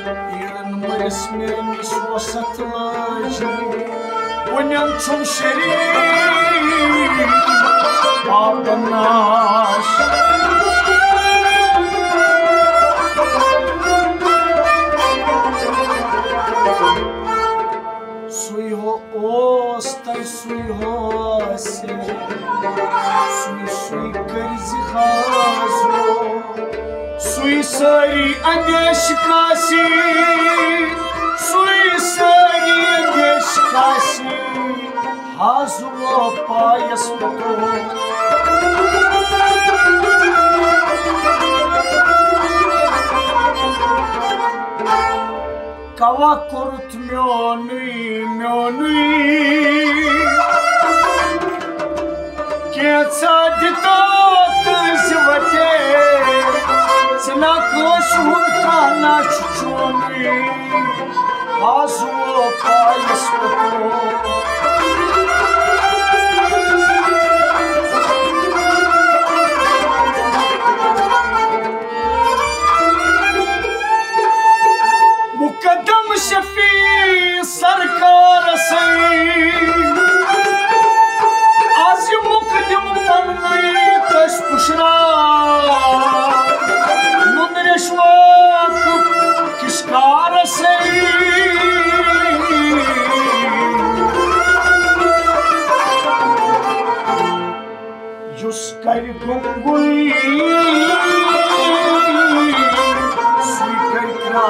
Iran Maris Mirnis Wasatlaji Unyam Chum Shari Abanash Sui ho ostai sui ho se Sui karzi khazo Sui sari andeshkasi Sui sari andeshkasi Hazo payas pato Kava kurut mionui Keca ditot zivate Cena koshun kana chuchuni Hazo payas pato Muqaddam Shafi सरकार से आज मुकद्दम पन्नी कश पुशरा मुंदरेशवाक किशकार से use कर गुंगुई स्वीकर करा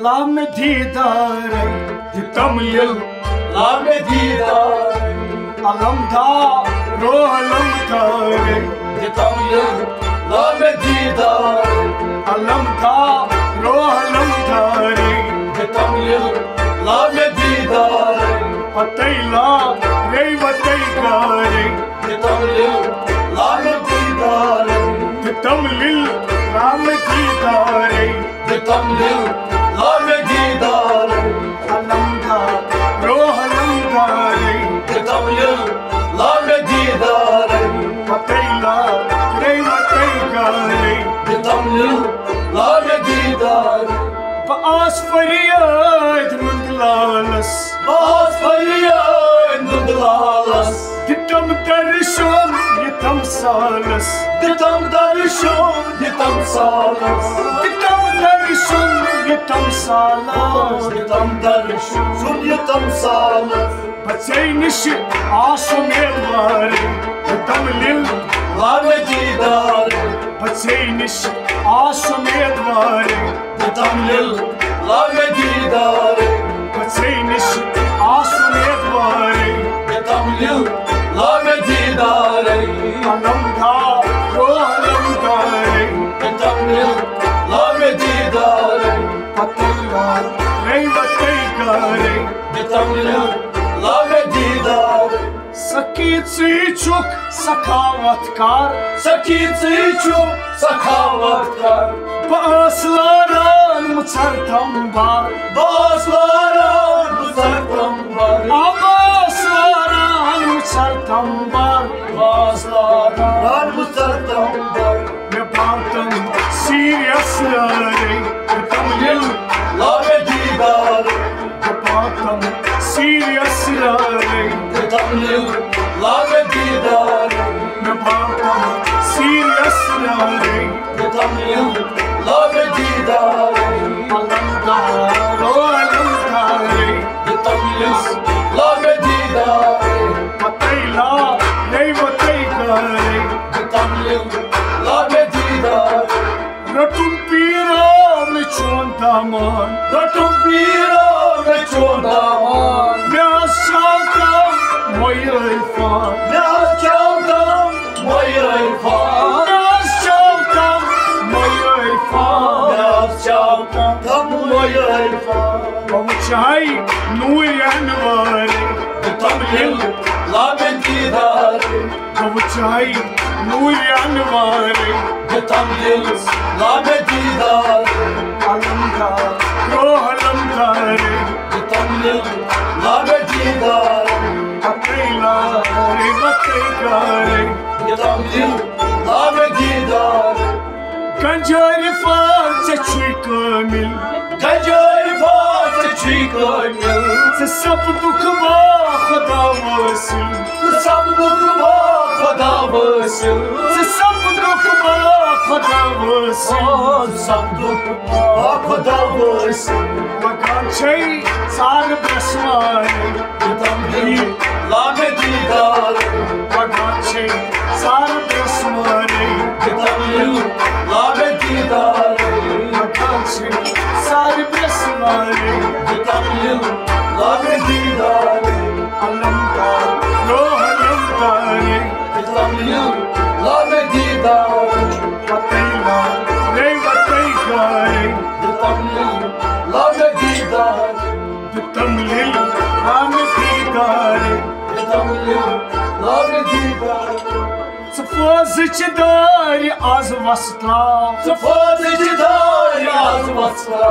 Lam didare, ditamlil lam didare, alam da ro alam dare, ditamlil lam didare, alam da ro alam dare, ditamlil lam didare, patayla rei batay gare, ditamlil lam didare, ditamlil lam didare, ditamlil Lam didare, alamda, roh alamdare, ditamlil lam didare, patayla, rei batay gare, ditamlil lam didare, baas faryad mundlalas, baas faryad mundlalas, ditam darshon yitam salas, ditam darshon yitam salas, ditam darshon yitam salas, yitam darshon yitam salas, batsaynish asumedvare, ditamlil lam didare, batsaynish asumedvare, ditamlil lam didare, batsaynish asumedvare, ditamlil lam didare, alamda ro alamdare, ditamlil lam didare, patayla rei batay gare, ditamlil lam didare, sakitsi chuk sakavatkar, sakitsi chuk sakavatkar, baslaran mutsartambar, baslaran mutsartambar, baslaran mutsartambar, baslaran mutsartambar, me partam serious lare, ditamlil lam didare, me partam serious lare, ditamlil lam didare, me partam serious lare, ditamlil lam didare, alamda ro alamdare, ditamlil lam didare, patayla rei batay gare, ditamlil lam didare, ratum pira me chondaman, ratum pira me chondaman, me ashaltam moy irfan, me ashaltam moy irfan, me ashaltam moy irfan, me ashaltam moy irfan, pahunchai nur anware, ditamlil lam didare, pahunchai nur anware, ditamlil lam didare, alamda ro alamdare, ditamlil tamlil labe didar Atayla batay ya tamlil labe didar Ganjari faze chui kamil Ganjari faze chui kamil Se sab dukh ba khuda wasil Se sab dukh ba khuda wasil Se sab dukh ba khuda wasil Sab dukh ba khuda wasil Makan chay sar brasmane ya tamlil labe didar Makan chay sar brasmane ya tamlil labe didar Makan chay sar brasmane ya tamlil labe didar Alamdar lo alamdar ya tamlil labe didar Atayla batay ya tamlil labe didar tamlil ram didare ya tamlil labe didar Sfoz chidari az vastra Safaz didar yaz vasra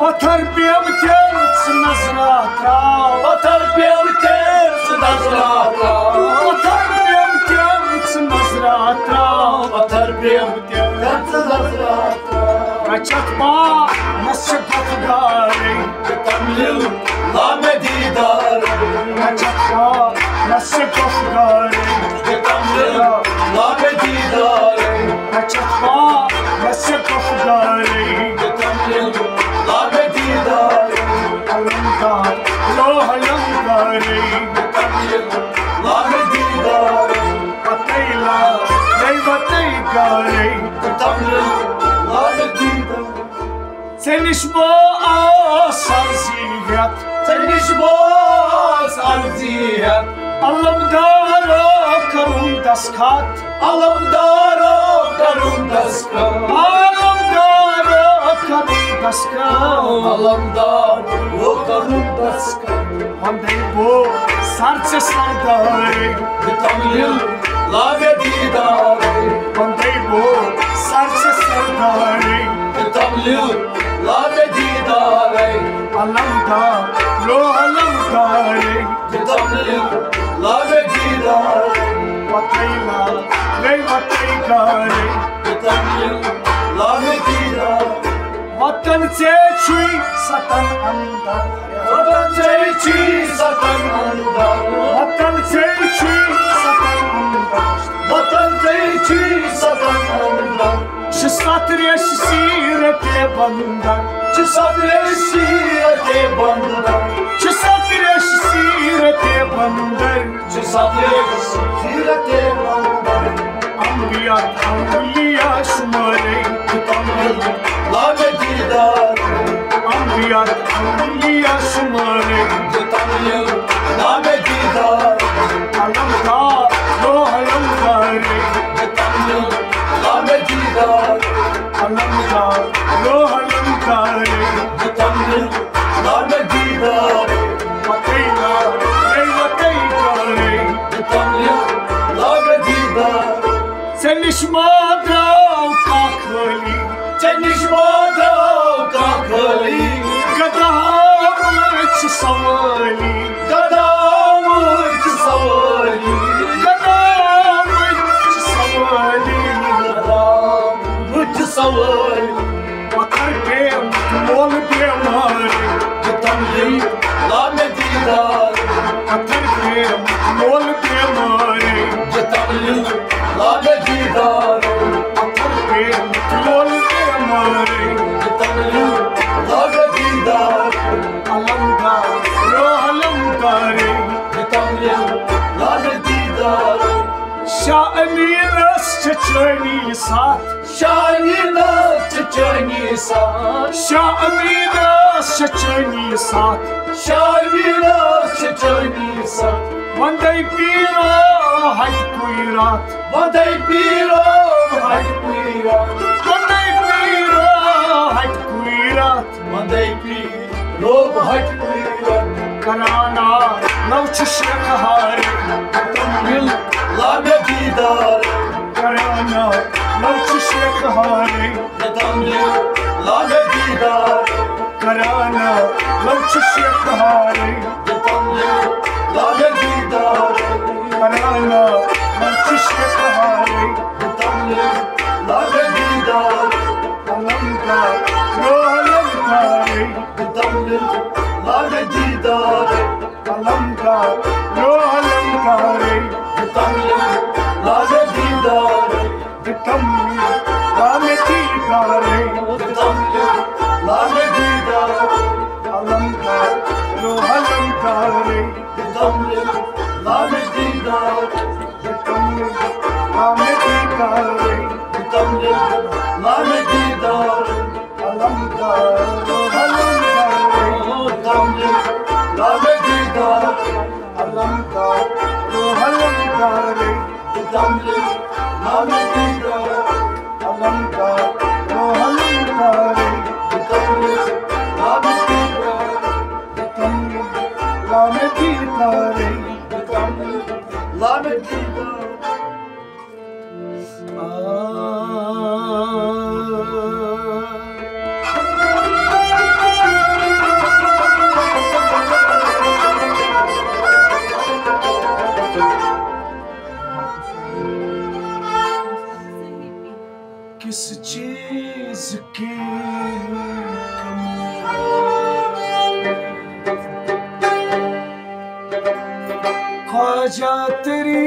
Pathar bevtens nazrata Atar pevters nazrata Pathar bevtens nazrata Atar pevters nazrata Rachat ba nasib gare ya tamlil labe didar Rachat ba nasib gare ya tamlil labe didar Rachat ba nasib gare ya tamlil labe didar Alamdar lo alamdar ya tamlil labe didar Atayla batay gare ya tamlil labe didar Seniş bu asarziyat Seniş boz arziyat Alamdar karun daskat Alamdar karun daska Alamdar karun daskat Alamdar karun daska Vanday bu sarche sardare ya tamlil labe didar Vanday bu sarche sardare ya tamlil labe didar Alamdar lo alamdar ya tamlil labe didar Atayla batay gare ya tamlil labe didar Vatan se chui satan andar Vatan çeyçi satan andar Vatan se chui satan andar Vatan çeyçi satan andar Şisatre şirete bandar Çisatre şirete bandar Şisatre şirete bandar Çisatre şirete bandar Ambiyat angliya shumare Tamlil labe didar Ambiyat angliya shumare Tamlil labe didar Alamdar lo alamdar Tamlil labe didar Alamdar lo alamdar Tamlil labe didar Atayla batay gare Tamlil labe didar Seniş madrav kakhali Çeniş madav kakali Gadavch savali Gadavç savali Gadavch savali Gadavç savali Pathar pe mol bemar Tamlil labe didar Pathar pe mol bemar Tamlil labe didar Pathar pe mol bemar Tamlil labe didar Alamdar lo alamdar Tamlil labe didar Şaemiras çeçeni sat Şahinə çiçəni sat Şaemiras çeçeni sat Şahinə çiçəni sat Vanday pira hayt kuyrat Vaday piram hayt kuyrat Vanday pira hayt kuyrat Vaday piram hayt kuyrat Karana navç şekahar Tamlil labe didar Karana navç şekahar Tamlil labe didar कराना लवचिश कहारे कराना लवचिश कहारे अलंकार रो अलंकारे अलंकार रो अलंकारे किस चीज की ख्वाजा तेरी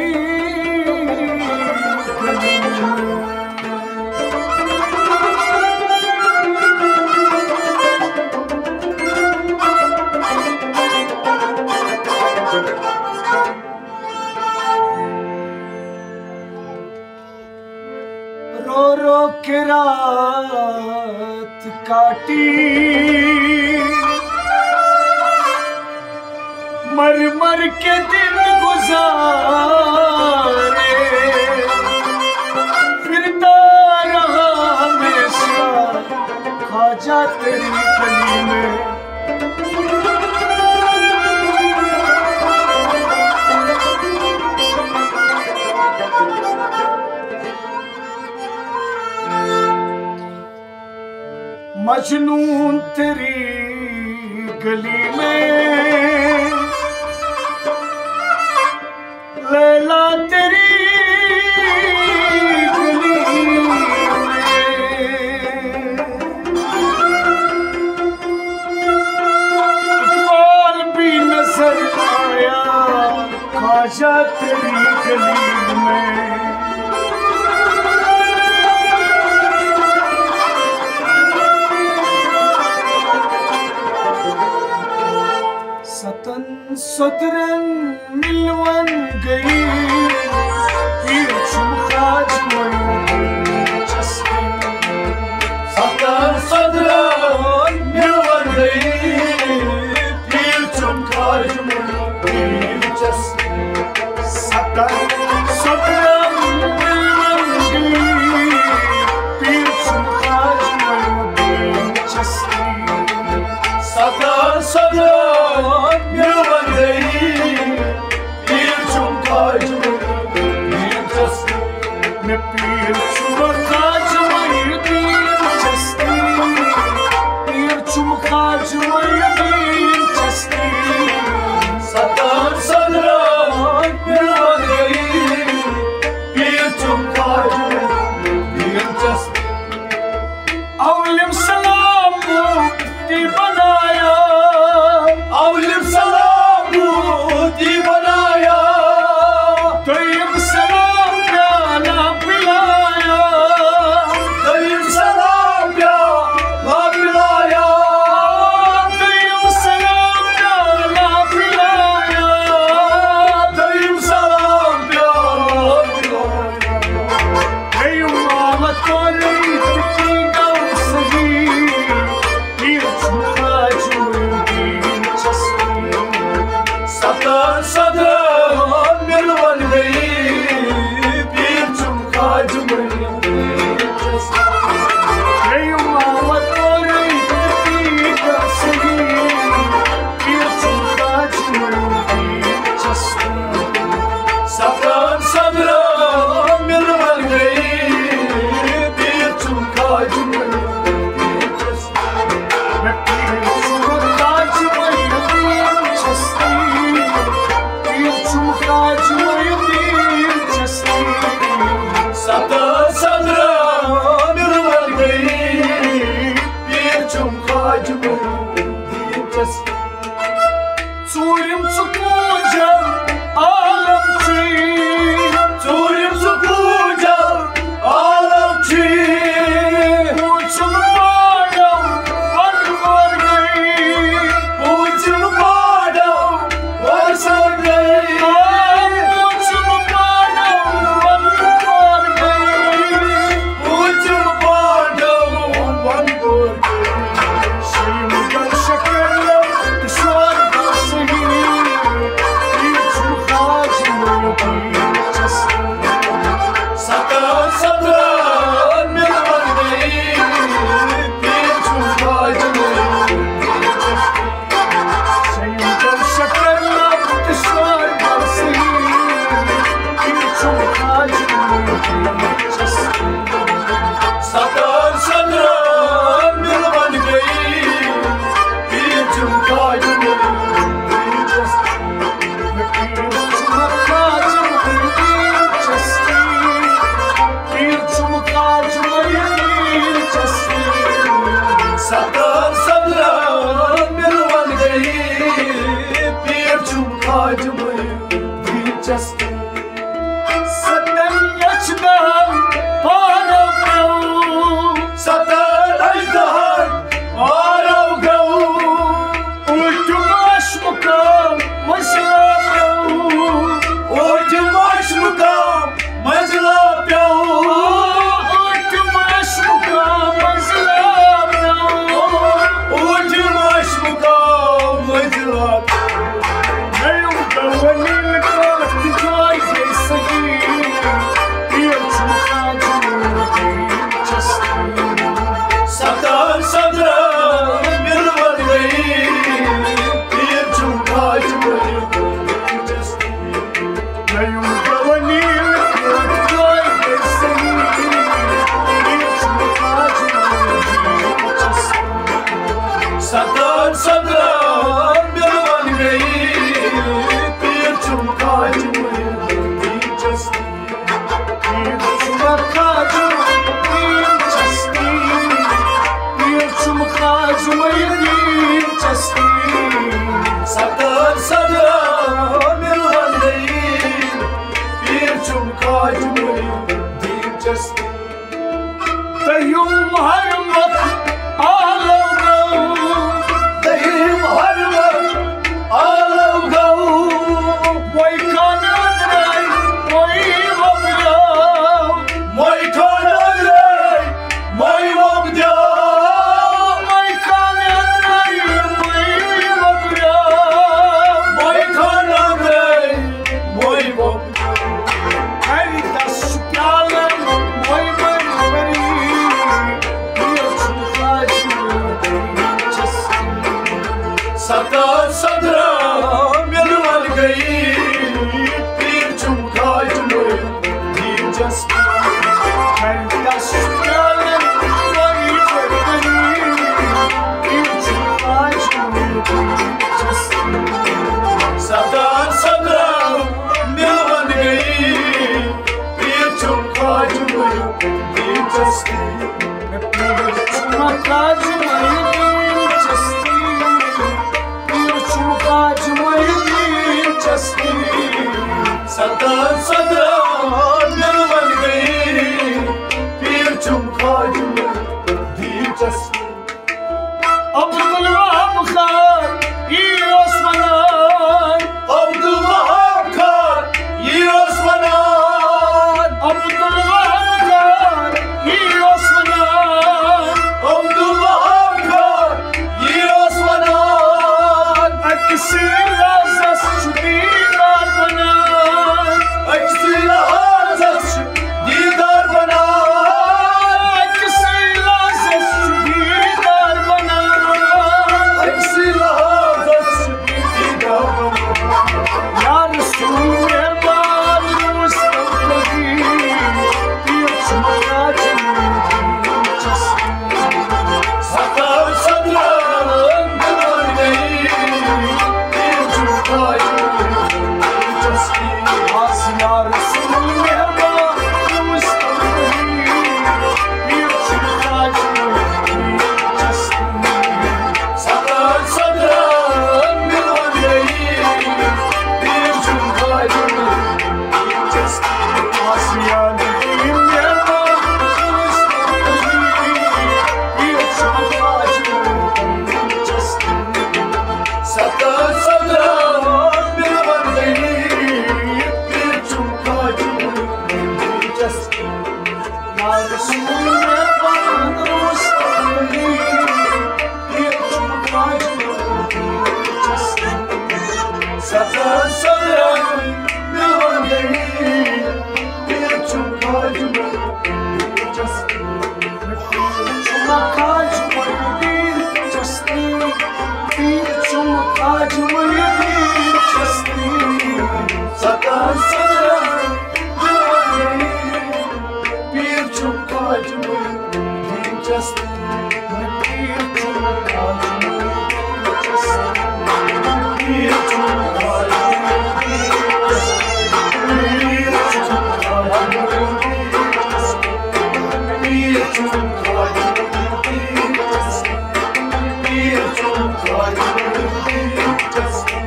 रो रो के रात काटी मर मर के दिन गुजारे फिरता रहा हमेशा ख्वाजा तेरी गली में मजनून तेरी गली में लैला तेरी गली में इकबाल भी नजर आया ख्वाजा तेरी गली में सतन सदरन मिलवन गई पीर चुमकाज सतन सदरन मिलवन गई पीर चुमकाज सतन सदरन मिलवन गई पीर चुमकाज सतन southern kaçmayı dilchaspi Satan yaşdan paravgau Satan ajdahar paravgau Ultimash mukam mazlapau Ultimash mukam mazlapau Ultimash mukam mazlapau Ultimash mukam mazlapau Meu dawanil kati joy desagi Pirchum khajur dilchaspi Satan sadra mirwar gayi Pirchum kaçmayı dilchaspi Meu dawanil kati joy desagi Pirchum khajur dilchaspi Satan sadra mirwar gayi Pirchum kaçmayı dilchaspi Pirchum khajur dilchaspi Pirchum khajur dilchaspi Satan sadra mirwar gayi Pirchum kaçmayı dilchaspi Tayyum har vakt alavgau Dayım har vakt alavgau Vay kanadray, vay vabyav Moy kanadray, moy vabdya Vay kanadray, vay vabyav Moy kanadray, moy vabdya Her das pyalam, vay bari Pirchum khajur dilchaspi Satan sadra mirwar gayi Pirchum kaçmayı dilchaspi Her das pyalam, vay bari Pirchum khajur dilchaspi Satan sadra mirwar gayi Pirchum kaçmayı dilchaspi Pirchum khajur dilchaspi Pirchum khajur dilchaspi Satan sadra mirwar gayi Pirchum kaçmayı dilchaspi Abdullah Khan, Osmanan Abdullah Khan yi Osmanan Abdullah Khan, Osmanan Abdullah Khan yi Osmanan Aksir azas çudidar bana Aksila hazas didar bana Aksir azas çudidar bana Aksila hazas didar bana Ya Resul Erman Mustafa Pirchum khajur dilchaspi Satan sadra mirwar gayi Pirchum kaçmayı dilchaspi Ya Resul Erman Mustafa Pirchum khajur dilchaspi Satan sadra mirwar gayi Pirchum kaçmayı dilchaspi Asiyan Erman Mustafa Pirchum khajur dilchaspi Satan sadra mirwar gayi Pirchum kaçmayı dilchaspi Ya Resul Erman Mustafa Pirchum khajur dilchaspi Satan sadra mirwar gayi Pirchum kaçmayı dilchaspi Pirchum khajur dilchaspi Pirchum khajur dilchaspi Satan sadra mirwar gayi Pirchum kaçmayı dilchaspi Pirchum khajur dilchaspi Pirchum kaçmayı dilchaspi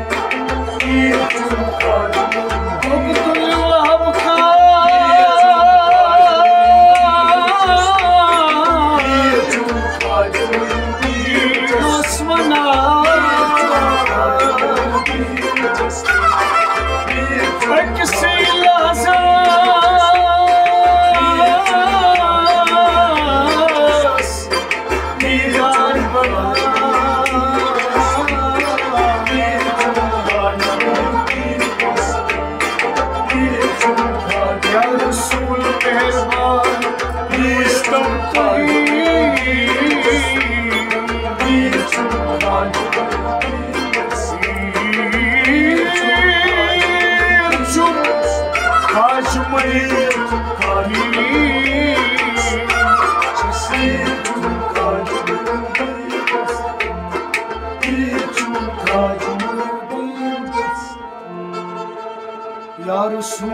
Ya Resul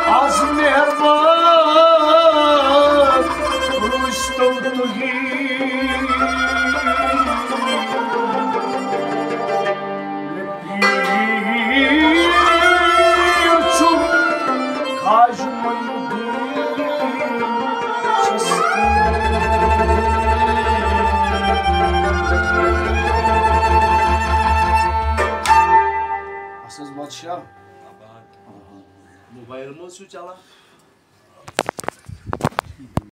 az mehriban Rüştüm tuhi bir çub kajmayı Siz batışa Mobilimiz şu çala.